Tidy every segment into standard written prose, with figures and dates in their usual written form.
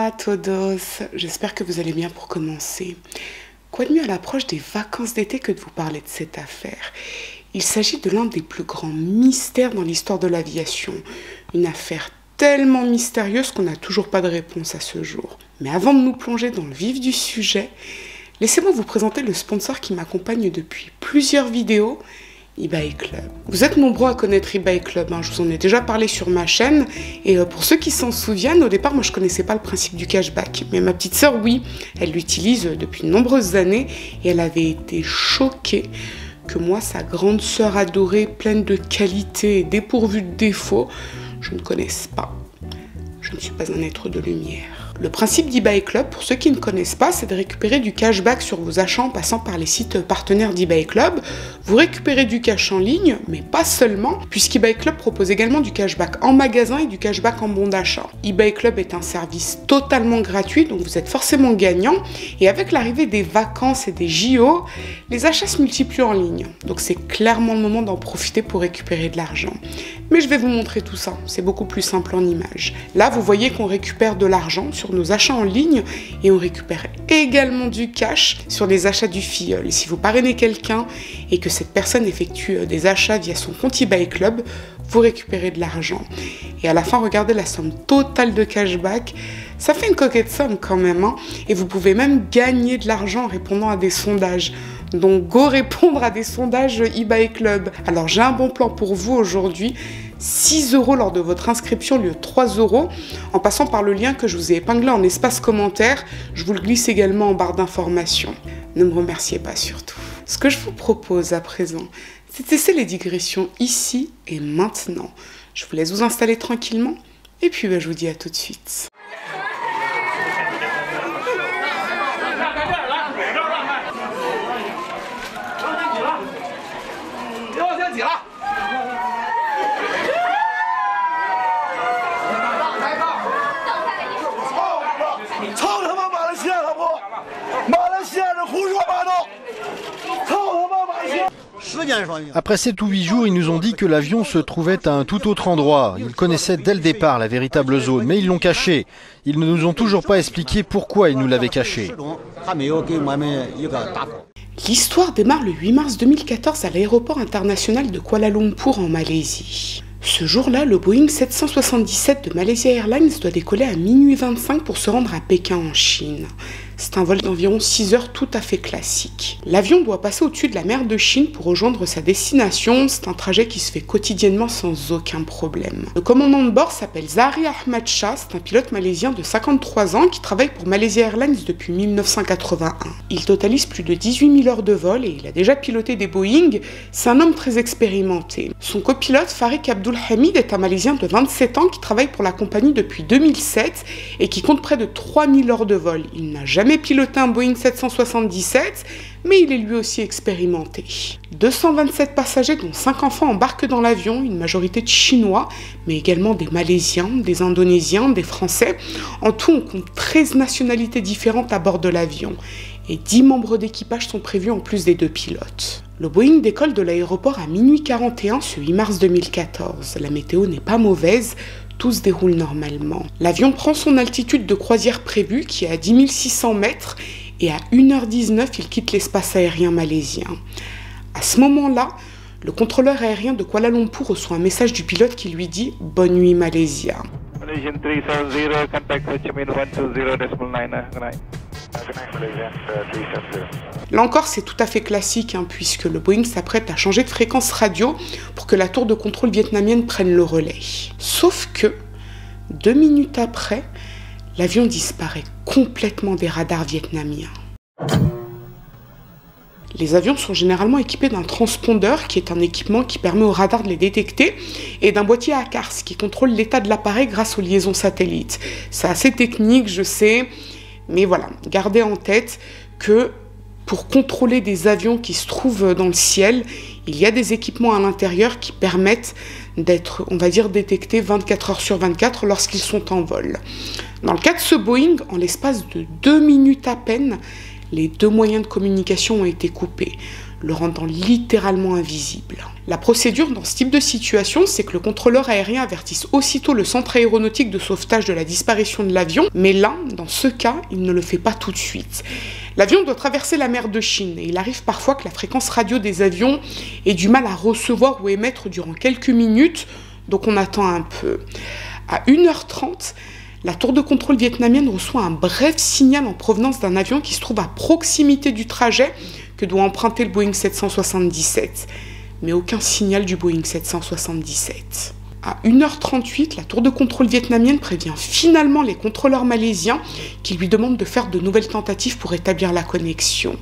Hola a todos, j'espère que vous allez bien pour commencer. Quoi de mieux à l'approche des vacances d'été que de vous parler de cette affaire? Il s'agit de l'un des plus grands mystères dans l'histoire de l'aviation. Une affaire tellement mystérieuse qu'on n'a toujours pas de réponse à ce jour. Mais avant de nous plonger dans le vif du sujet, laissez-moi vous présenter le sponsor qui m'accompagne depuis plusieurs vidéos, eBay Club. Vous êtes nombreux à connaître eBay Club, je vous en ai déjà parlé sur ma chaîne, et pour ceux qui s'en souviennent, au départ moi je connaissais pas le principe du cashback, mais ma petite sœur oui, elle l'utilise depuis de nombreuses années, et elle avait été choquée que moi, sa grande sœur adorée, pleine de qualités et dépourvue de défauts, je ne connaisse pas. Je ne suis pas un être de lumière. Le principe d'eBay Club, pour ceux qui ne connaissent pas, c'est de récupérer du cashback sur vos achats en passant par les sites partenaires d'eBay Club. Vous récupérez du cash en ligne, mais pas seulement, puisqu'eBay Club propose également du cashback en magasin et du cashback en bon d'achat. eBay Club est un service totalement gratuit, donc vous êtes forcément gagnant. Et avec l'arrivée des vacances et des JO, les achats se multiplient en ligne. Donc c'est clairement le moment d'en profiter pour récupérer de l'argent. Mais je vais vous montrer tout ça, c'est beaucoup plus simple en images. Là, vous voyez qu'on récupère de l'argent sur nos achats en ligne et on récupère également du cash sur les achats du filleul. Si vous parrainez quelqu'un et que cette personne effectue des achats via son compte eBay Club, vous récupérez de l'argent. Et à la fin, regardez la somme totale de cashback. Ça fait une coquette somme quand même, et vous pouvez même gagner de l'argent en répondant à des sondages. Donc go répondre à des sondages eBay Club. Alors j'ai un bon plan pour vous aujourd'hui. 6 € lors de votre inscription au lieu de 3 € en passant par le lien que je vous ai épinglé en espace commentaire. Je vous le glisse également en barre d'informations. Ne me remerciez pas surtout. Ce que je vous propose à présent, c'est de cesser les digressions ici et maintenant. Je vous laisse vous installer tranquillement et puis je vous dis à tout de suite. Après 7 ou 8 jours, ils nous ont dit que l'avion se trouvait à un tout autre endroit. Ils connaissaient dès le départ la véritable zone, mais ils l'ont caché. Ils ne nous ont toujours pas expliqué pourquoi ils nous l'avaient caché. L'histoire démarre le 8 mars 2014 à l'aéroport international de Kuala Lumpur en Malaisie. Ce jour-là, le Boeing 777 de Malaysia Airlines doit décoller à minuit 25 pour se rendre à Pékin en Chine. C'est un vol d'environ 6 heures tout à fait classique. L'avion doit passer au-dessus de la mer de Chine pour rejoindre sa destination. C'est un trajet qui se fait quotidiennement sans aucun problème. Le commandant de bord s'appelle Zahri Ahmad Shah. C'est un pilote malaisien de 53 ans qui travaille pour Malaysia Airlines depuis 1981. Il totalise plus de 18 000 heures de vol et il a déjà piloté des Boeing. C'est un homme très expérimenté. Son copilote, Farik Abdul Hamid, est un Malaisien de 27 ans qui travaille pour la compagnie depuis 2007 et qui compte près de 3000 heures de vol. Il n'a jamais piloté un Boeing 777, mais il est lui aussi expérimenté. 227 passagers, dont 5 enfants, embarquent dans l'avion, une majorité de Chinois, mais également des Malaisiens, des Indonésiens, des Français. En tout, on compte 13 nationalités différentes à bord de l'avion. Et 10 membres d'équipage sont prévus en plus des 2 pilotes. Le Boeing décolle de l'aéroport à minuit 41 ce 8 mars 2014. La météo n'est pas mauvaise, tout se déroule normalement. L'avion prend son altitude de croisière prévue qui est à 10 600 mètres et à 1h19 il quitte l'espace aérien malaisien. À ce moment-là, le contrôleur aérien de Kuala Lumpur reçoit un message du pilote qui lui dit « Bonne nuit Malaysia ». Là encore, c'est tout à fait classique, puisque le Boeing s'apprête à changer de fréquence radio pour que la tour de contrôle vietnamienne prenne le relais. Sauf que, 2 minutes après, l'avion disparaît complètement des radars vietnamiens. Les avions sont généralement équipés d'un transpondeur, qui est un équipement qui permet au radar de les détecter, et d'un boîtier ACARS, qui contrôle l'état de l'appareil grâce aux liaisons satellites. C'est assez technique, je sais, mais voilà, gardez en tête que pour contrôler des avions qui se trouvent dans le ciel, il y a des équipements à l'intérieur qui permettent d'être, on va dire, détectés 24 heures sur 24 lorsqu'ils sont en vol. Dans le cas de ce Boeing, en l'espace de 2 minutes à peine, les 2 moyens de communication ont été coupés. le rendant littéralement invisible. La procédure dans ce type de situation, c'est que le contrôleur aérien avertisse aussitôt le centre aéronautique de sauvetage de la disparition de l'avion, mais là, dans ce cas, il ne le fait pas tout de suite. L'avion doit traverser la mer de Chine et il arrive parfois que la fréquence radio des avions ait du mal à recevoir ou émettre durant quelques minutes, donc on attend un peu. À 1h30, la tour de contrôle vietnamienne reçoit un bref signal en provenance d'un avion qui se trouve à proximité du trajet que doit emprunter le Boeing 777. Mais aucun signal du Boeing 777. À 1h38, la tour de contrôle vietnamienne prévient finalement les contrôleurs malaisiens qui lui demandent de faire de nouvelles tentatives pour établir la connexion.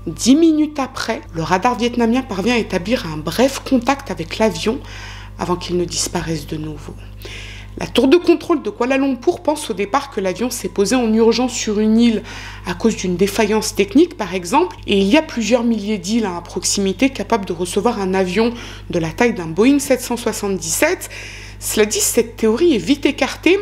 10 minutes après, le radar vietnamien parvient à établir un bref contact avec l'avion avant qu'il ne disparaisse de nouveau. La tour de contrôle de Kuala Lumpur pense au départ que l'avion s'est posé en urgence sur une île à cause d'une défaillance technique par exemple, et il y a plusieurs milliers d'îles à proximité capables de recevoir un avion de la taille d'un Boeing 777. Cela dit, cette théorie est vite écartée.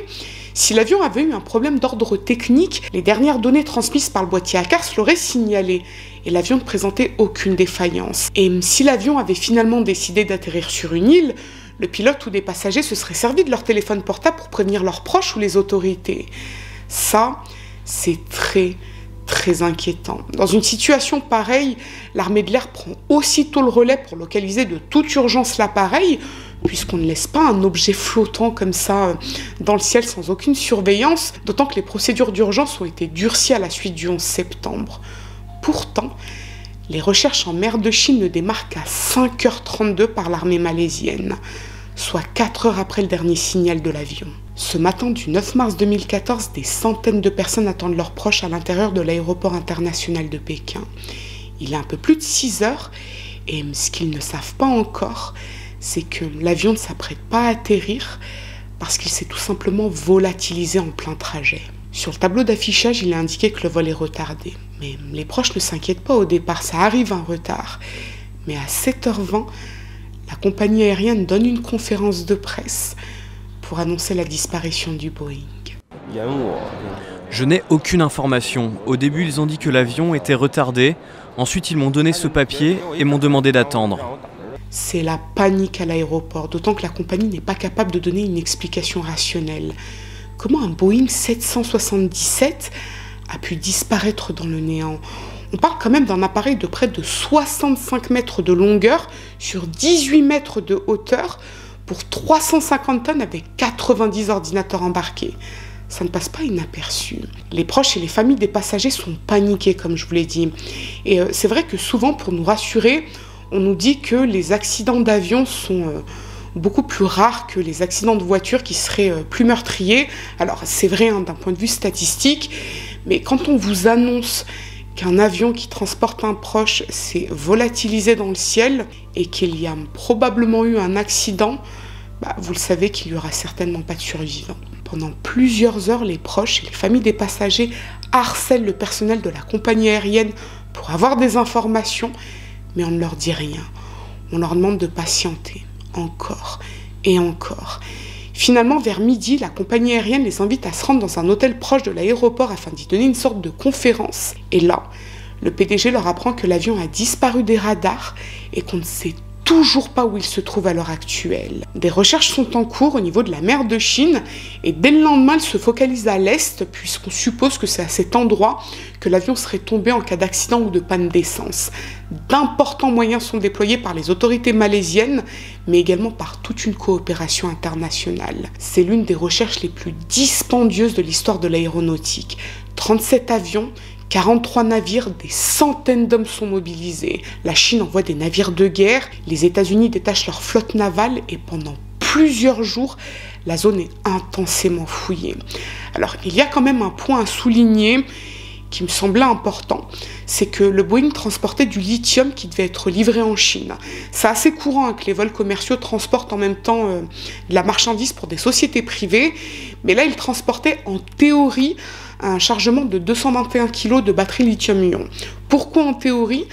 Si l'avion avait eu un problème d'ordre technique, les dernières données transmises par le boîtier ACARS l'auraient signalé, et l'avion ne présentait aucune défaillance. Et si l'avion avait finalement décidé d'atterrir sur une île, le pilote ou des passagers se seraient servis de leur téléphone portable pour prévenir leurs proches ou les autorités. Ça, c'est très, très inquiétant. Dans une situation pareille, l'armée de l'air prend aussitôt le relais pour localiser de toute urgence l'appareil, puisqu'on ne laisse pas un objet flottant comme ça dans le ciel sans aucune surveillance, d'autant que les procédures d'urgence ont été durcies à la suite du 11 septembre. Pourtant, les recherches en mer de Chine ne démarrent qu'à 5h32 par l'armée malaisienne, soit 4 heures après le dernier signal de l'avion. Ce matin du 9 mars 2014, des centaines de personnes attendent leurs proches à l'intérieur de l'aéroport international de Pékin. Il est un peu plus de 6 heures et ce qu'ils ne savent pas encore, c'est que l'avion ne s'apprête pas à atterrir parce qu'il s'est tout simplement volatilisé en plein trajet. Sur le tableau d'affichage, il est indiqué que le vol est retardé. Mais les proches ne s'inquiètent pas au départ, ça arrive un retard. Mais à 7h20, la compagnie aérienne donne une conférence de presse pour annoncer la disparition du Boeing. Je n'ai aucune information. Au début, ils ont dit que l'avion était retardé. Ensuite, ils m'ont donné ce papier et m'ont demandé d'attendre. C'est la panique à l'aéroport, d'autant que la compagnie n'est pas capable de donner une explication rationnelle. Comment un Boeing 777 a pu disparaître dans le néant? On parle quand même d'un appareil de près de 65 mètres de longueur sur 18 mètres de hauteur pour 350 tonnes avec 90 ordinateurs embarqués. Ça ne passe pas inaperçu. Les proches et les familles des passagers sont paniqués, comme je vous l'ai dit. Et c'est vrai que souvent, pour nous rassurer, on nous dit que les accidents d'avion sont beaucoup plus rares que les accidents de voiture qui seraient plus meurtriers. Alors c'est vrai d'un point de vue statistique, mais quand on vous annonce qu'un avion qui transporte un proche s'est volatilisé dans le ciel et qu'il y a probablement eu un accident, vous le savez qu'il n'y aura certainement pas de survivants. Pendant plusieurs heures, les proches et les familles des passagers harcèlent le personnel de la compagnie aérienne pour avoir des informations, mais on ne leur dit rien. On leur demande de patienter. Encore et encore. Finalement, vers midi, la compagnie aérienne les invite à se rendre dans un hôtel proche de l'aéroport afin d'y donner une sorte de conférence. Et là, le PDG leur apprend que l'avion a disparu des radars et qu'on ne sait toujours pas où il se trouve à l'heure actuelle. Des recherches sont en cours au niveau de la mer de Chine et dès le lendemain, elles se focalisent à l'est puisqu'on suppose que c'est à cet endroit que l'avion serait tombé en cas d'accident ou de panne d'essence. D'importants moyens sont déployés par les autorités malaisiennes, mais également par toute une coopération internationale. C'est l'une des recherches les plus dispendieuses de l'histoire de l'aéronautique. 37 avions, 43 navires, des centaines d'hommes sont mobilisés. La Chine envoie des navires de guerre, les États-Unis détachent leur flotte navale et pendant plusieurs jours, la zone est intensément fouillée. Alors, il y a quand même un point à souligner qui me semblait important, c'est que le Boeing transportait du lithium qui devait être livré en Chine. C'est assez courant que les vols commerciaux transportent en même temps de la marchandise pour des sociétés privées, mais là, il transportait en théorie un chargement de 221 kg de batterie lithium-ion. Pourquoi en théorie ?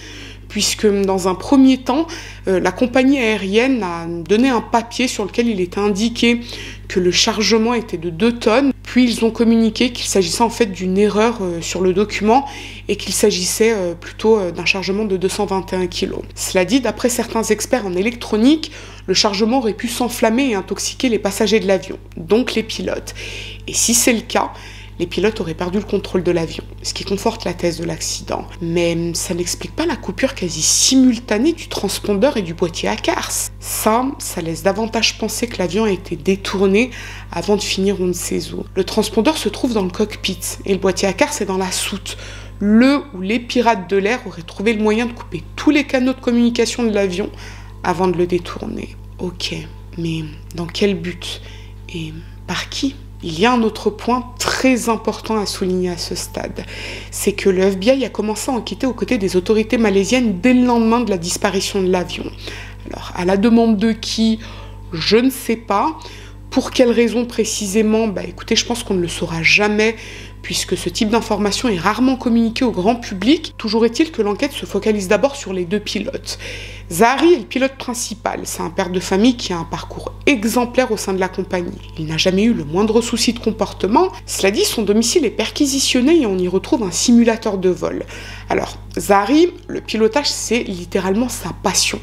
Puisque dans un premier temps, la compagnie aérienne a donné un papier sur lequel il était indiqué que le chargement était de 2 tonnes. Puis ils ont communiqué qu'il s'agissait en fait d'une erreur sur le document et qu'il s'agissait plutôt d'un chargement de 221 kg. Cela dit, d'après certains experts en électronique, le chargement aurait pu s'enflammer et intoxiquer les passagers de l'avion, donc les pilotes. Et si c'est le cas, les pilotes auraient perdu le contrôle de l'avion, ce qui conforte la thèse de l'accident. Mais ça n'explique pas la coupure quasi simultanée du transpondeur et du boîtier à CARS. Ça laisse davantage penser que l'avion a été détourné avant de finir on ne sait où. Le transpondeur se trouve dans le cockpit et le boîtier à CARS est dans la soute. Le ou les pirates de l'air auraient trouvé le moyen de couper tous les canaux de communication de l'avion avant de le détourner. Ok, mais dans quel but? Et par qui? Il y a un autre point très important à souligner à ce stade, c'est que le FBI a commencé à enquêter aux côtés des autorités malaisiennes dès le lendemain de la disparition de l'avion. Alors, à la demande de qui? Je ne sais pas. Pour quelles raisons précisément? Écoutez, je pense qu'on ne le saura jamais, puisque ce type d'information est rarement communiqué au grand public. Toujours est-il que l'enquête se focalise d'abord sur les deux pilotes. Zahari est le pilote principal. C'est un père de famille qui a un parcours exemplaire au sein de la compagnie. Il n'a jamais eu le moindre souci de comportement. Cela dit, son domicile est perquisitionné et on y retrouve un simulateur de vol. Alors, Zahari, le pilotage, c'est littéralement sa passion.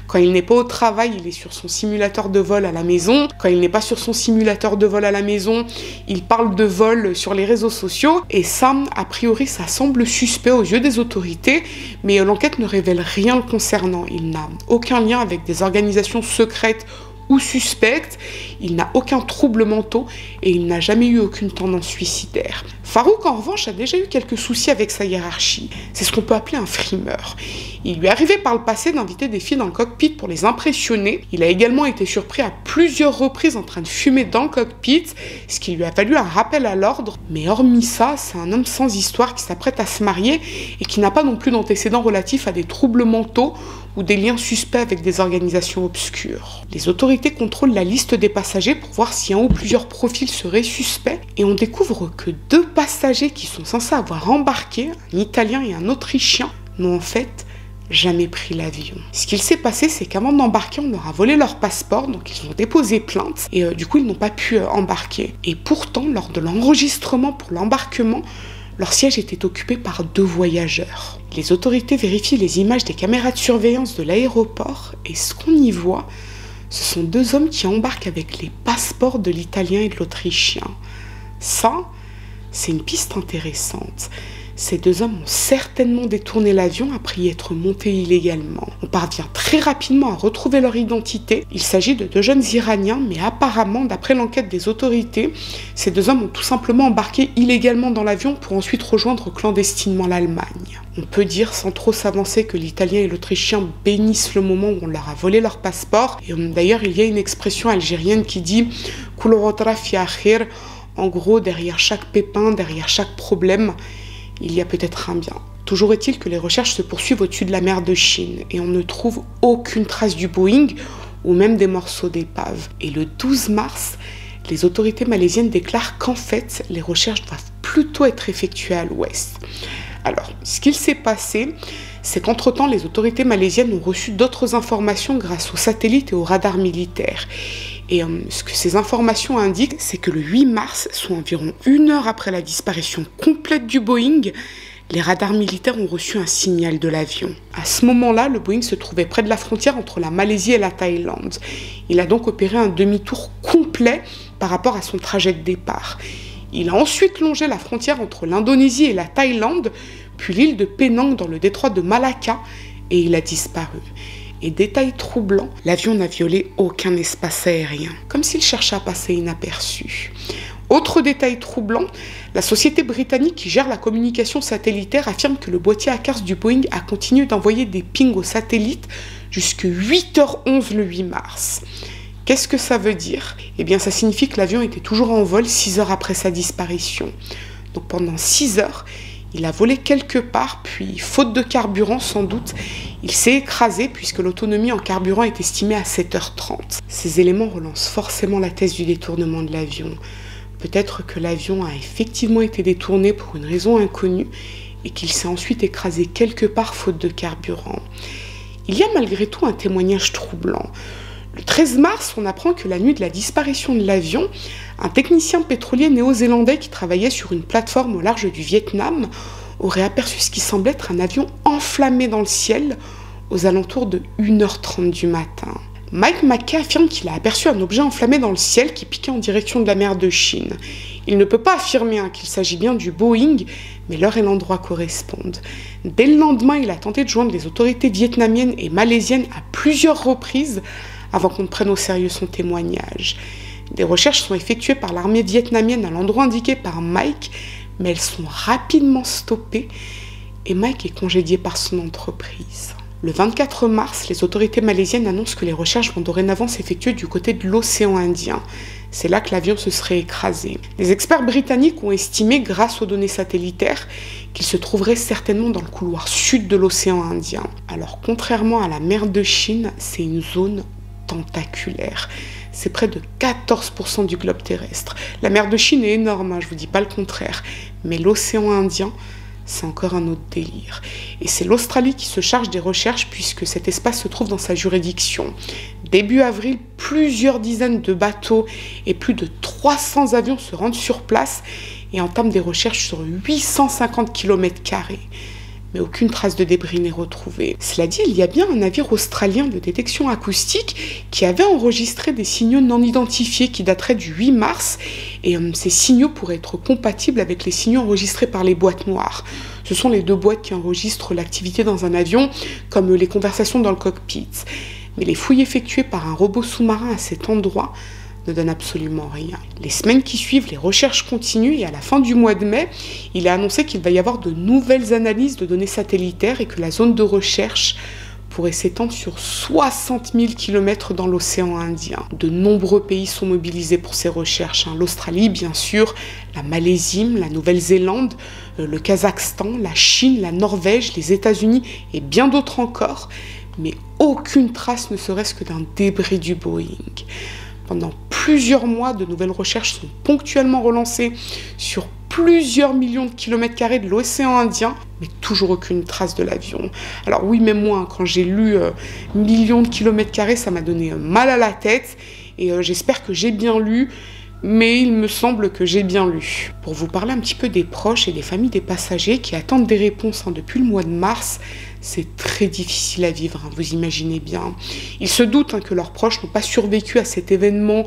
Quand il n'est pas au travail, il est sur son simulateur de vol à la maison. Quand il n'est pas sur son simulateur de vol à la maison, il parle de vol sur les réseaux sociaux. Et ça, a priori, ça semble suspect aux yeux des autorités, mais l'enquête ne révèle rien le concernant. Il n'a aucun lien avec des organisations secrètes ou suspectes, il n'a aucun trouble mentaux et il n'a jamais eu aucune tendance suicidaire. Farouk, en revanche, a déjà eu quelques soucis avec sa hiérarchie. C'est ce qu'on peut appeler un frimeur. Il lui arrivait par le passé d'inviter des filles dans le cockpit pour les impressionner. Il a également été surpris à plusieurs reprises en train de fumer dans le cockpit, ce qui lui a valu un rappel à l'ordre. Mais hormis ça, c'est un homme sans histoire qui s'apprête à se marier et qui n'a pas non plus d'antécédents relatifs à des troubles mentaux ou des liens suspects avec des organisations obscures. Les autorités contrôlent la liste des passagers pour voir si un ou plusieurs profils seraient suspects et on découvre que 2 passagers qui sont censés avoir embarqué, un Italien et un Autrichien, n'ont en fait jamais pris l'avion. Ce qu'il s'est passé, c'est qu'avant d'embarquer, on leur a volé leur passeport, donc ils ont déposé plainte et du coup ils n'ont pas pu embarquer. Et pourtant, lors de l'enregistrement pour l'embarquement, leur siège était occupé par 2 voyageurs. Les autorités vérifient les images des caméras de surveillance de l'aéroport et ce qu'on y voit, ce sont 2 hommes qui embarquent avec les passeports de l'Italien et de l'Autrichien. Ça, c'est une piste intéressante. Ces 2 hommes ont certainement détourné l'avion après y être montés illégalement. On parvient très rapidement à retrouver leur identité. Il s'agit de 2 jeunes Iraniens, mais apparemment, d'après l'enquête des autorités, ces 2 hommes ont tout simplement embarqué illégalement dans l'avion pour ensuite rejoindre clandestinement l'Allemagne. On peut dire sans trop s'avancer que l'Italien et l'Autrichien bénissent le moment où on leur a volé leur passeport. Et d'ailleurs, il y a une expression algérienne qui dit « Kulorotra fi akhir », en gros, derrière chaque pépin, derrière chaque problème, il y a peut-être un bien. Toujours est-il que les recherches se poursuivent au-dessus de la mer de Chine et on ne trouve aucune trace du Boeing ou même des morceaux d'épave. Et le 12 mars, les autorités malaisiennes déclarent qu'en fait, les recherches doivent plutôt être effectuées à l'ouest. Alors, ce qu'il s'est passé, c'est qu'entre-temps, les autorités malaisiennes ont reçu d'autres informations grâce aux satellites et aux radars militaires. Et ce que ces informations indiquent, c'est que le 8 mars, soit environ 1 heure après la disparition complète du Boeing, les radars militaires ont reçu un signal de l'avion. À ce moment-là, le Boeing se trouvait près de la frontière entre la Malaisie et la Thaïlande. Il a donc opéré un demi-tour complet par rapport à son trajet de départ. Il a ensuite longé la frontière entre l'Indonésie et la Thaïlande, puis l'île de Penang dans le détroit de Malacca, et il a disparu. Et détail troublant, l'avion n'a violé aucun espace aérien, comme s'il cherchait à passer inaperçu. Autre détail troublant, la société britannique qui gère la communication satellitaire affirme que le boîtier à CARS du Boeing a continué d'envoyer des pings aux satellites jusqu'à 8h11 le 8 mars. Qu'est-ce que ça veut dire? Eh bien, ça signifie que l'avion était toujours en vol 6 heures après sa disparition. Donc pendant 6 heures, il a volé quelque part, puis, faute de carburant sans doute, il s'est écrasé puisque l'autonomie en carburant est estimée à 7h30. Ces éléments relancent forcément la thèse du détournement de l'avion. Peut-être que l'avion a effectivement été détourné pour une raison inconnue et qu'il s'est ensuite écrasé quelque part faute de carburant. Il y a malgré tout un témoignage troublant. Le 13 mars, on apprend que la nuit de la disparition de l'avion, un technicien pétrolier néo-zélandais qui travaillait sur une plateforme au large du Vietnam aurait aperçu ce qui semblait être un avion enflammé dans le ciel aux alentours de 1h30 du matin. Mike Mackay affirme qu'il a aperçu un objet enflammé dans le ciel qui piquait en direction de la mer de Chine. Il ne peut pas affirmer qu'il s'agit bien du Boeing, mais l'heure et l'endroit correspondent. Dès le lendemain, il a tenté de joindre les autorités vietnamiennes et malaisiennes à plusieurs reprises avant qu'on ne prenne au sérieux son témoignage. Des recherches sont effectuées par l'armée vietnamienne à l'endroit indiqué par Mike, mais elles sont rapidement stoppées et Mike est congédié par son entreprise. Le 24 mars, les autorités malaisiennes annoncent que les recherches vont dorénavant s'effectuer du côté de l'océan Indien. C'est là que l'avion se serait écrasé. Les experts britanniques ont estimé, grâce aux données satellitaires, qu'il se trouverait certainement dans le couloir sud de l'océan Indien. Alors, contrairement à la mer de Chine, c'est une zone tentaculaire. C'est près de 14% du globe terrestre. La mer de Chine est énorme, je ne vous dis pas le contraire. Mais l'océan Indien, c'est encore un autre délire. Et c'est l'Australie qui se charge des recherches puisque cet espace se trouve dans sa juridiction. Début avril, plusieurs dizaines de bateaux et plus de 300 avions se rendent sur place et entament des recherches sur 850 km². Mais aucune trace de débris n'est retrouvée. Cela dit, il y a bien un navire australien de détection acoustique qui avait enregistré des signaux non identifiés qui dateraient du 8 mars et ces signaux pourraient être compatibles avec les signaux enregistrés par les boîtes noires. Ce sont les deux boîtes qui enregistrent l'activité dans un avion, comme les conversations dans le cockpit. Mais les fouilles effectuées par un robot sous-marin à cet endroit ne donne absolument rien. Les semaines qui suivent, les recherches continuent et à la fin du mois de mai, il est annoncé qu'il va y avoir de nouvelles analyses de données satellitaires et que la zone de recherche pourrait s'étendre sur 60 000 km dans l'océan Indien. De nombreux pays sont mobilisés pour ces recherches. L'Australie, bien sûr, la Malaisie, la Nouvelle-Zélande, le Kazakhstan, la Chine, la Norvège, les États-Unis et bien d'autres encore. Mais aucune trace ne serait-ce que d'un débris du Boeing. Pendant plusieurs mois, de nouvelles recherches sont ponctuellement relancées sur plusieurs millions de kilomètres carrés de l'océan Indien, mais toujours aucune trace de l'avion. Alors oui, même moi, quand j'ai lu millions de kilomètres carrés, ça m'a donné mal à la tête, et j'espère que j'ai bien lu, mais il me semble que j'ai bien lu. Pour vous parler un petit peu des proches et des familles des passagers qui attendent des réponses depuis le mois de mars, c'est très difficile à vivre, vous imaginez bien. Ils se doutent que leurs proches n'ont pas survécu à cet événement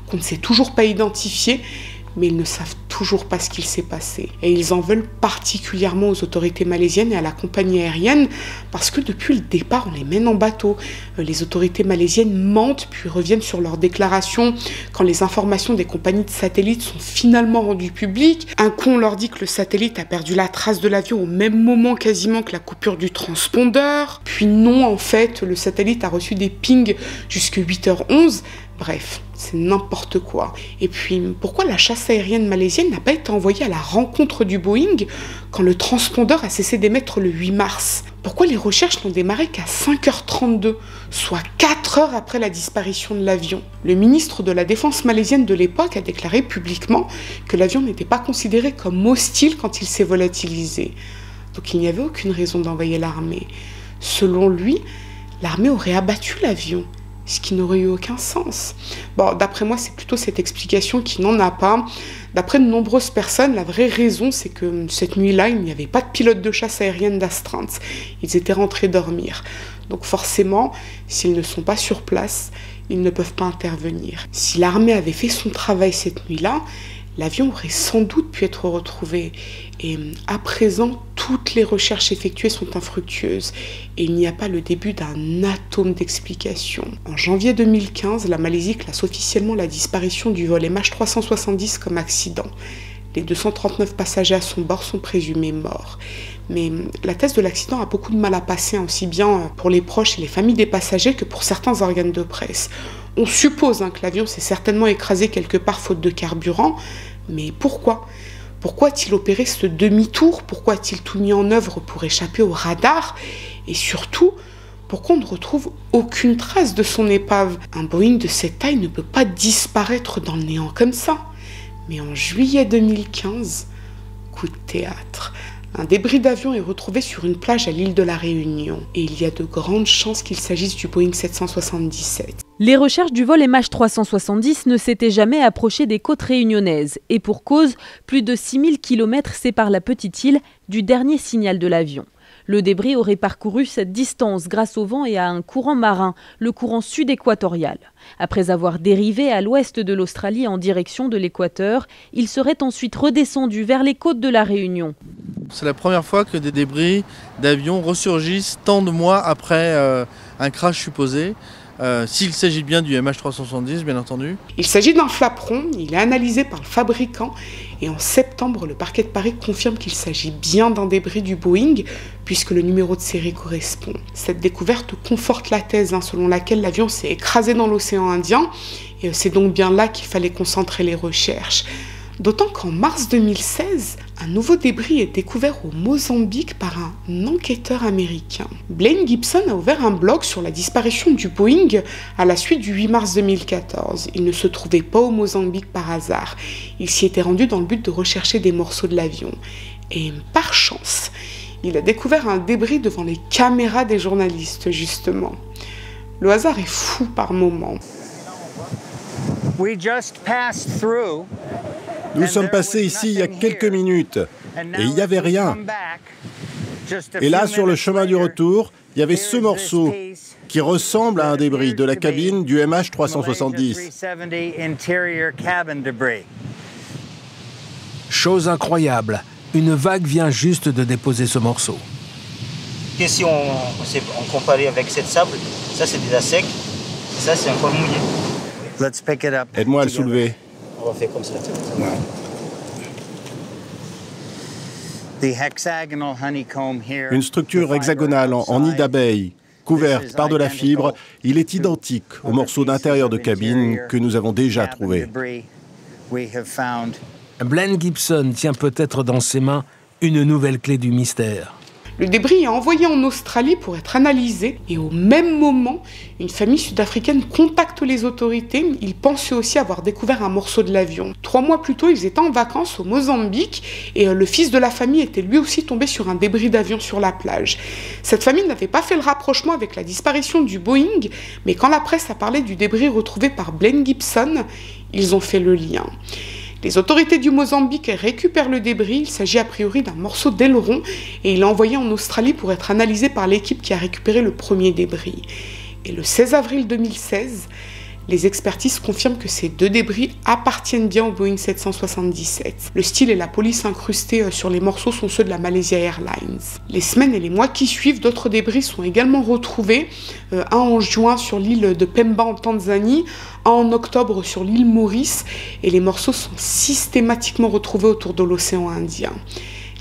qu'on ne sait toujours pas identifié, mais ils ne savent toujours pas ce qu'il s'est passé. Et ils en veulent particulièrement aux autorités malaisiennes et à la compagnie aérienne, parce que depuis le départ, on les mène en bateau. Les autorités malaisiennes mentent, puis reviennent sur leurs déclarations quand les informations des compagnies de satellites sont finalement rendues publiques. Un coup, on leur dit que le satellite a perdu la trace de l'avion au même moment quasiment que la coupure du transpondeur. Puis non, en fait, le satellite a reçu des pings jusqu'à 8h11. Bref, c'est n'importe quoi. Et puis, pourquoi la chasse aérienne malaisienne n'a pas été envoyée à la rencontre du Boeing quand le transpondeur a cessé d'émettre le 8 mars? Pourquoi les recherches n'ont démarré qu'à 5h32, soit 4 heures après la disparition de l'avion? Le ministre de la Défense malaisienne de l'époque a déclaré publiquement que l'avion n'était pas considéré comme hostile quand il s'est volatilisé. Donc il n'y avait aucune raison d'envoyer l'armée. Selon lui, l'armée aurait abattu l'avion, ce qui n'aurait eu aucun sens. Bon, d'après moi, c'est plutôt cette explication qui n'en a pas. D'après de nombreuses personnes, la vraie raison, c'est que cette nuit-là, il n'y avait pas de pilote de chasse aérienne d'astreinte. Ils étaient rentrés dormir. Donc forcément, s'ils ne sont pas sur place, ils ne peuvent pas intervenir. Si l'armée avait fait son travail cette nuit-là, l'avion aurait sans doute pu être retrouvé. Et à présent, toutes les recherches effectuées sont infructueuses et il n'y a pas le début d'un atome d'explication. En janvier 2015, la Malaisie classe officiellement la disparition du vol MH370 comme accident. Les 239 passagers à son bord sont présumés morts. Mais la thèse de l'accident a beaucoup de mal à passer, aussi bien pour les proches et les familles des passagers que pour certains organes de presse. On suppose que l'avion s'est certainement écrasé quelque part faute de carburant, mais pourquoi ? Pourquoi a-t-il opéré ce demi-tour ? Pourquoi a-t-il tout mis en œuvre pour échapper au radar ? Et surtout, pourquoi on ne retrouve aucune trace de son épave ? Un Boeing de cette taille ne peut pas disparaître dans le néant comme ça. Mais en juillet 2015, coup de théâtre. Un débris d'avion est retrouvé sur une plage à l'île de la Réunion et il y a de grandes chances qu'il s'agisse du Boeing 777. Les recherches du vol MH370 ne s'étaient jamais approchées des côtes réunionnaises et pour cause, plus de 6000 km séparent la petite île du dernier signal de l'avion. Le débris aurait parcouru cette distance grâce au vent et à un courant marin, le courant sud-équatorial. Après avoir dérivé à l'ouest de l'Australie en direction de l'équateur, il serait ensuite redescendu vers les côtes de la Réunion. C'est la première fois que des débris d'avions ressurgissent tant de mois après un crash supposé. S'il s'agit bien du MH370, bien entendu. Il s'agit d'un flaperon, il est analysé par le fabricant et en septembre, le parquet de Paris confirme qu'il s'agit bien d'un débris du Boeing puisque le numéro de série correspond. Cette découverte conforte la thèse selon laquelle l'avion s'est écrasé dans l'océan Indien et c'est donc bien là qu'il fallait concentrer les recherches. D'autant qu'en mars 2016, un nouveau débris est découvert au Mozambique par un enquêteur américain. Blaine Gibson a ouvert un blog sur la disparition du Boeing à la suite du 8 mars 2014. Il ne se trouvait pas au Mozambique par hasard. Il s'y était rendu dans le but de rechercher des morceaux de l'avion. Et par chance, il a découvert un débris devant les caméras des journalistes, justement. Le hasard est fou par moments. Nous sommes passés ici il y a quelques minutes et il n'y avait rien. Et là, sur le chemin du retour, il y avait ce morceau qui ressemble à un débris de la cabine du MH370. Chose incroyable, une vague vient juste de déposer ce morceau. Et si on comparait avec cette sable, ça c'est déjà sec, ça c'est encore mouillé. Aide-moi à le soulever. On va faire comme ça. Une structure hexagonale en nid d'abeille, couverte par de la fibre, il est identique au morceau d'intérieur de cabine que nous avons déjà trouvé. Blaine Gibson tient peut-être dans ses mains une nouvelle clé du mystère. Le débris est envoyé en Australie pour être analysé et au même moment, une famille sud-africaine contacte les autorités. Ils pensaient aussi avoir découvert un morceau de l'avion. 3 mois plus tôt, ils étaient en vacances au Mozambique et le fils de la famille était lui aussi tombé sur un débris d'avion sur la plage. Cette famille n'avait pas fait le rapprochement avec la disparition du Boeing, mais quand la presse a parlé du débris retrouvé par Blaine Gibson, ils ont fait le lien. Les autorités du Mozambique récupèrent le débris, il s'agit a priori d'un morceau d'aileron et il est envoyé en Australie pour être analysé par l'équipe qui a récupéré le premier débris. Et le 16 avril 2016, les expertises confirment que ces 2 débris appartiennent bien au Boeing 777. Le style et la police incrustés sur les morceaux sont ceux de la Malaysia Airlines. Les semaines et les mois qui suivent, d'autres débris sont également retrouvés. Un en juin sur l'île de Pemba en Tanzanie, un en octobre sur l'île Maurice, et les morceaux sont systématiquement retrouvés autour de l'océan Indien.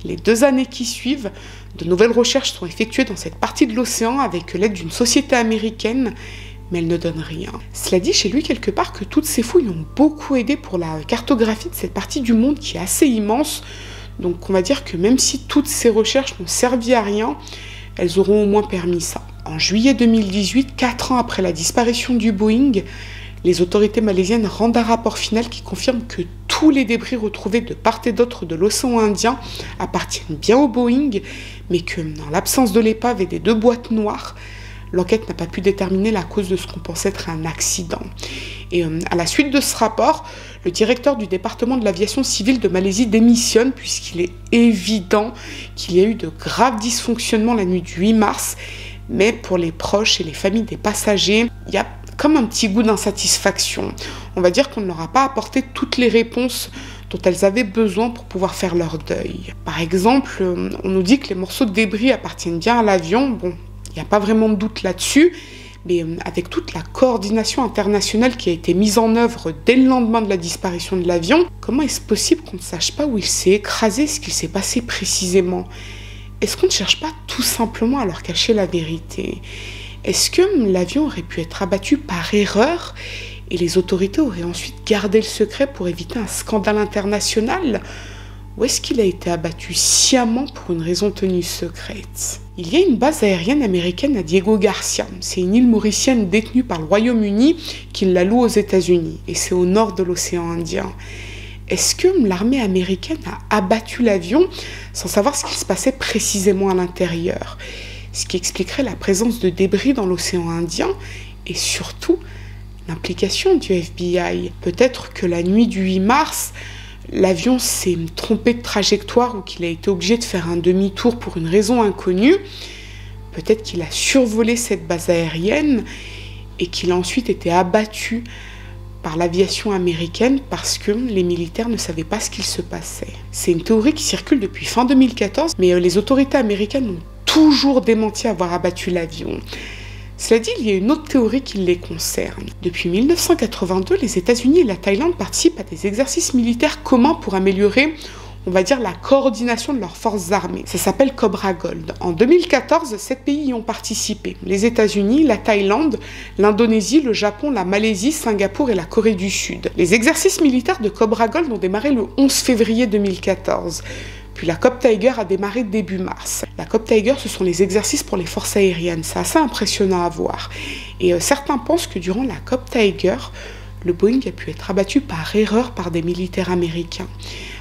Les 2 années qui suivent, de nouvelles recherches sont effectuées dans cette partie de l'océan avec l'aide d'une société américaine, mais elle ne donne rien. Cela dit chez lui quelque part que toutes ces fouilles ont beaucoup aidé pour la cartographie de cette partie du monde qui est assez immense. Donc on va dire que même si toutes ces recherches n'ont servi à rien, elles auront au moins permis ça. En juillet 2018, 4 ans après la disparition du Boeing, les autorités malaisiennes rendent un rapport final qui confirme que tous les débris retrouvés de part et d'autre de l'océan Indien appartiennent bien au Boeing, mais que dans l'absence de l'épave et des 2 boîtes noires, l'enquête n'a pas pu déterminer la cause de ce qu'on pensait être un accident. Et à la suite de ce rapport, le directeur du département de l'aviation civile de Malaisie démissionne puisqu'il est évident qu'il y a eu de graves dysfonctionnements la nuit du 8 mars. Mais pour les proches et les familles des passagers, il y a comme un petit goût d'insatisfaction. On va dire qu'on ne leur a pas apporté toutes les réponses dont elles avaient besoin pour pouvoir faire leur deuil. Par exemple, on nous dit que les morceaux de débris appartiennent bien à l'avion. Bon, il n'y a pas vraiment de doute là-dessus, mais avec toute la coordination internationale qui a été mise en œuvre dès le lendemain de la disparition de l'avion, comment est-ce possible qu'on ne sache pas où il s'est écrasé, ce qu'il s'est passé précisément? Est-ce qu'on ne cherche pas tout simplement à leur cacher la vérité? Est-ce que l'avion aurait pu être abattu par erreur et les autorités auraient ensuite gardé le secret pour éviter un scandale international? Ou est-ce qu'il a été abattu sciemment pour une raison tenue secrète? Il y a une base aérienne américaine à Diego Garcia. C'est une île mauricienne détenue par le Royaume-Uni qui la loue aux États-Unis. Et c'est au nord de l'océan Indien. Est-ce que l'armée américaine a abattu l'avion sans savoir ce qui se passait précisément à l'intérieur? Ce qui expliquerait la présence de débris dans l'océan Indien et surtout l'implication du FBI. Peut-être que la nuit du 8 mars, l'avion s'est trompé de trajectoire ou qu'il a été obligé de faire un demi-tour pour une raison inconnue. Peut-être qu'il a survolé cette base aérienne et qu'il a ensuite été abattu par l'aviation américaine parce que les militaires ne savaient pas ce qu'il se passait. C'est une théorie qui circule depuis fin 2014, mais les autorités américaines ont toujours démenti avoir abattu l'avion. Cela dit, il y a une autre théorie qui les concerne. Depuis 1982, les États-Unis et la Thaïlande participent à des exercices militaires communs pour améliorer, on va dire, la coordination de leurs forces armées. Ça s'appelle Cobra Gold. En 2014, 7 pays y ont participé. Les États-Unis, la Thaïlande, l'Indonésie, le Japon, la Malaisie, Singapour et la Corée du Sud. Les exercices militaires de Cobra Gold ont démarré le 11 février 2014. Puis la COP Tiger a démarré début mars. La COP Tiger, ce sont les exercices pour les forces aériennes. C'est assez impressionnant à voir. Et certains pensent que durant la COP Tiger, le Boeing a pu être abattu par erreur par des militaires américains.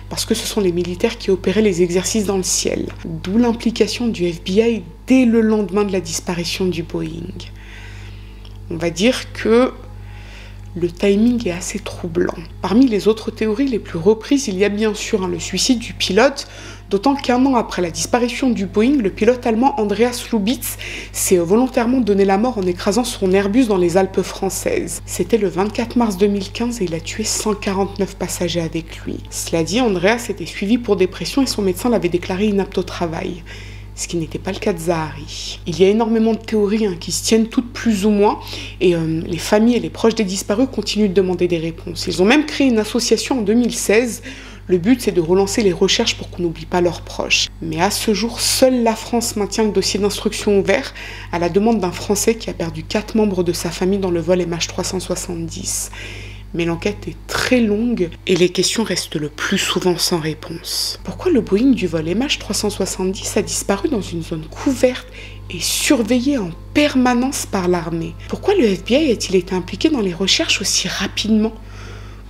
Parce que ce sont les militaires qui opéraient les exercices dans le ciel. D'où l'implication du FBI dès le lendemain de la disparition du Boeing. On va dire que le timing est assez troublant. Parmi les autres théories les plus reprises, il y a bien sûr le suicide du pilote, d'autant qu'1 an après la disparition du Boeing, le pilote allemand Andreas Lubitz s'est volontairement donné la mort en écrasant son Airbus dans les Alpes françaises. C'était le 24 mars 2015 et il a tué 149 passagers avec lui. Cela dit, Andreas était suivi pour dépression et son médecin l'avait déclaré inapte au travail. Ce qui n'était pas le cas de Zahari. Il y a énormément de théories qui se tiennent toutes plus ou moins, et les familles et les proches des disparus continuent de demander des réponses. Ils ont même créé une association en 2016. Le but, c'est de relancer les recherches pour qu'on n'oublie pas leurs proches. Mais à ce jour, seule la France maintient le dossier d'instruction ouvert à la demande d'un Français qui a perdu 4 membres de sa famille dans le vol MH370. Mais l'enquête est très longue et les questions restent le plus souvent sans réponse. Pourquoi le Boeing du vol MH370 a disparu dans une zone couverte et surveillée en permanence par l'armée? Pourquoi le FBI a-t-il été impliqué dans les recherches aussi rapidement?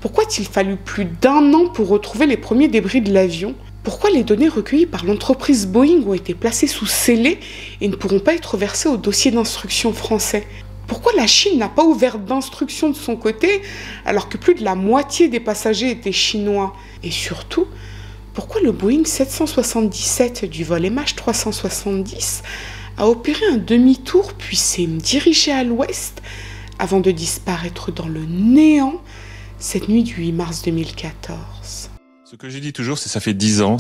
Pourquoi a-t-il fallu plus d'1 an pour retrouver les premiers débris de l'avion? Pourquoi les données recueillies par l'entreprise Boeing ont été placées sous scellé et ne pourront pas être versées au dossier d'instruction français? Pourquoi la Chine n'a pas ouvert d'instruction de son côté alors que plus de la moitié des passagers étaient chinois? Et surtout, pourquoi le Boeing 777 du vol MH370 a opéré un demi-tour puis s'est dirigé à l'ouest avant de disparaître dans le néant cette nuit du 8 mars 2014? Ce que je dis toujours, c'est ça fait 10 ans,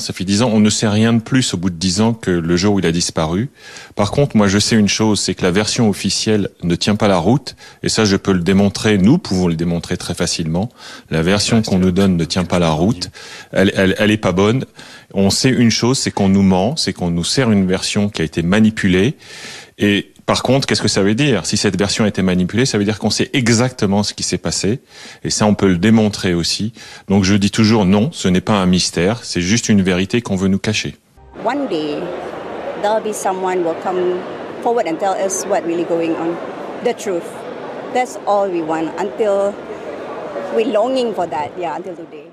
on ne sait rien de plus au bout de 10 ans que le jour où il a disparu. Par contre, moi je sais une chose, c'est que la version officielle ne tient pas la route, et ça je peux le démontrer, nous pouvons le démontrer très facilement. La version qu'on nous donne ne tient pas la route, elle est pas bonne. On sait une chose, c'est qu'on nous ment, c'est qu'on nous sert une version qui a été manipulée, et par contre, qu'est-ce que ça veut dire? Si cette version a été manipulée, ça veut dire qu'on sait exactement ce qui s'est passé. Et ça, on peut le démontrer aussi. Donc je dis toujours non, ce n'est pas un mystère, c'est juste une vérité qu'on veut nous cacher. One day, there'll be someone will come forward and tell us what really going on. The truth. That's all we want until we're longing for that, until today.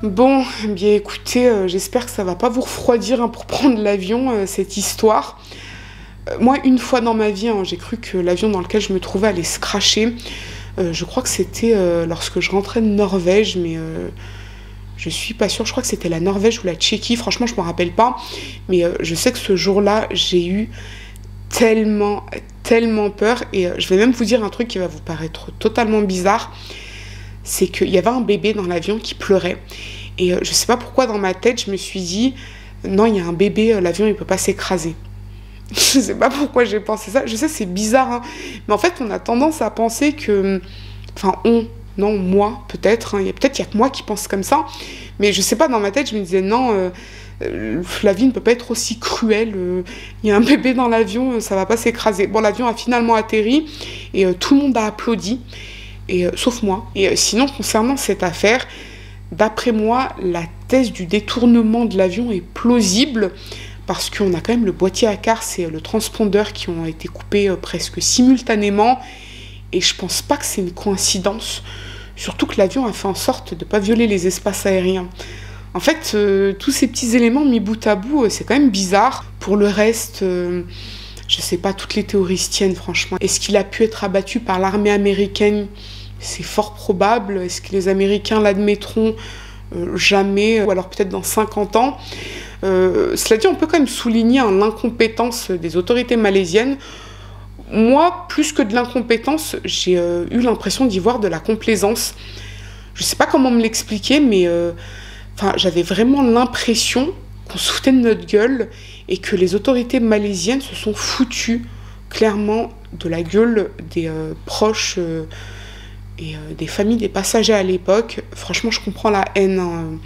Bon, bien écoutez, j'espère que ça va pas vous refroidir pour prendre l'avion, cette histoire. Moi, une fois dans ma vie, j'ai cru que l'avion dans lequel je me trouvais allait se crasher. Je crois que c'était lorsque je rentrais de Norvège, mais je suis pas sûre. Je crois que c'était la Norvège ou la Tchéquie. Franchement, je m'en rappelle pas. Mais je sais que ce jour-là, j'ai eu tellement peur. Et je vais même vous dire un truc qui va vous paraître totalement bizarre. C'est qu'il y avait un bébé dans l'avion qui pleurait. Et je sais pas pourquoi dans ma tête, je me suis dit, non, il y a un bébé, l'avion, il peut pas s'écraser. Je sais pas pourquoi j'ai pensé ça. Je sais, c'est bizarre, mais en fait, on a tendance à penser que... moi, peut-être. Il y a que moi qui pense comme ça. Mais je sais pas, dans ma tête, je me disais, non, la vie ne peut pas être aussi cruelle. Il y a un bébé dans l'avion, ça va pas s'écraser. Bon, l'avion a finalement atterri et tout le monde a applaudi. Sauf moi. Et sinon, concernant cette affaire, d'après moi, la thèse du détournement de l'avion est plausible parce qu'on a quand même le boîtier à cartes et le transpondeur qui ont été coupés presque simultanément Et je pense pas que c'est une coïncidence, surtout que l'avion a fait en sorte de ne pas violer les espaces aériens. En fait, tous ces petits éléments mis bout à bout, c'est quand même bizarre. Pour le reste, je sais pas, toutes les théories se tiennent, franchement. Est-ce qu'il a pu être abattu par l'armée américaine? C'est fort probable. Est-ce que les Américains l'admettront? Jamais, ou alors peut-être dans 50 ans. Cela dit, on peut quand même souligner l'incompétence des autorités malaisiennes. Moi, plus que de l'incompétence, j'ai eu l'impression d'y voir de la complaisance. Je sais pas comment me l'expliquer, mais j'avais vraiment l'impression qu'on se foutait de notre gueule et que les autorités malaisiennes se sont foutues clairement de la gueule des proches et des familles des passagers à l'époque. Franchement, je comprends la haine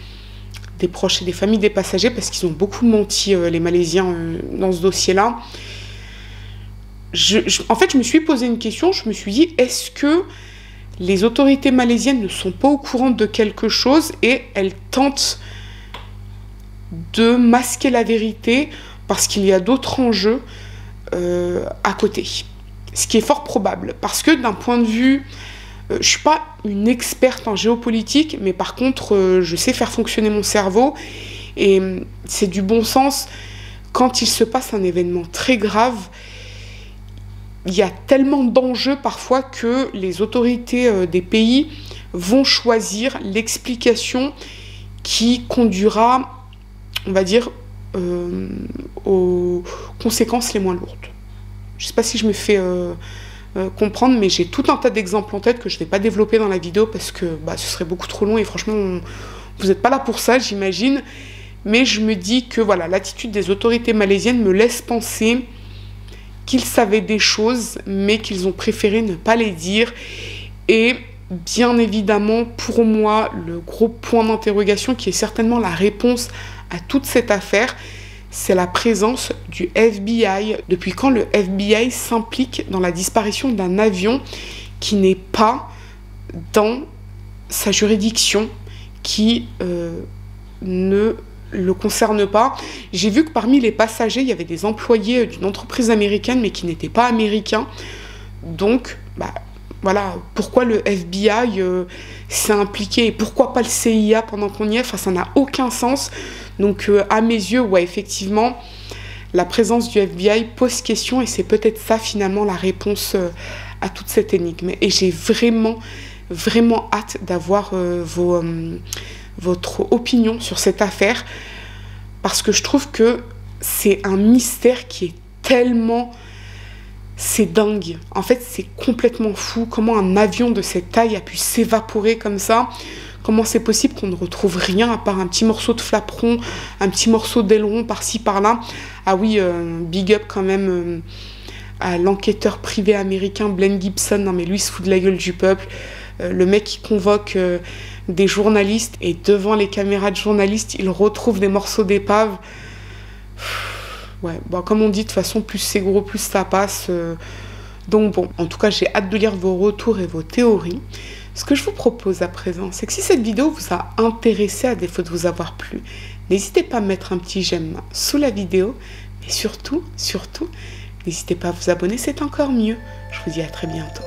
des proches et des familles des passagers parce qu'ils ont beaucoup menti, les Malaisiens, dans ce dossier-là. En fait, je me suis posé une question, je me suis dit, est-ce que les autorités malaisiennes ne sont pas au courant de quelque chose et elles tentent de masquer la vérité parce qu'il y a d'autres enjeux à côté? Ce qui est fort probable, parce que d'un point de vue... je ne suis pas une experte en géopolitique, mais par contre, je sais faire fonctionner mon cerveau. Et c'est du bon sens. Quand il se passe un événement très grave, il y a tellement d'enjeux parfois que les autorités des pays vont choisir l'explication qui conduira, on va dire, aux conséquences les moins lourdes. Je ne sais pas si je me fais... comprendre, mais j'ai tout un tas d'exemples en tête que je ne vais pas développer dans la vidéo parce que ce serait beaucoup trop long et franchement vous n'êtes pas là pour ça, j'imagine, mais je me dis que voilà, l'attitude des autorités malaisiennes me laisse penser qu'ils savaient des choses mais qu'ils ont préféré ne pas les dire. Et bien évidemment, pour moi, le gros point d'interrogation qui est certainement la réponse à toute cette affaire, c'est la présence du FBI. Depuis quand le FBI s'implique dans la disparition d'un avion qui n'est pas dans sa juridiction, qui ne le concerne pas? J'ai vu que parmi les passagers, il y avait des employés d'une entreprise américaine, mais qui n'étaient pas américains. Donc, voilà, pourquoi le FBI s'est impliqué et pourquoi pas le CIA pendant qu'on y est? Enfin, ça n'a aucun sens. Donc, à mes yeux, ouais, effectivement, la présence du FBI pose question et c'est peut-être ça, finalement, la réponse à toute cette énigme. Et j'ai vraiment, vraiment hâte d'avoir votre opinion sur cette affaire parce que je trouve que c'est un mystère qui est tellement... C'est dingue. En fait, c'est complètement fou comment un avion de cette taille a pu s'évaporer comme ça. Comment c'est possible qu'on ne retrouve rien à part un petit morceau de flaperon, un petit morceau d'aileron par-ci, par-là. Ah oui, big up quand même à l'enquêteur privé américain Glenn Gibson. Non mais lui, il se fout de la gueule du peuple. Le mec qui convoque des journalistes et devant les caméras de journalistes, il retrouve des morceaux d'épave. Ouais, comme on dit, de toute façon, plus c'est gros, plus ça passe. Donc bon, en tout cas, j'ai hâte de lire vos retours et vos théories. Ce que je vous propose à présent, c'est que si cette vidéo vous a intéressé à défaut de vous avoir plu, n'hésitez pas à mettre un petit j'aime sous la vidéo. Mais surtout, n'hésitez pas à vous abonner, c'est encore mieux. Je vous dis à très bientôt.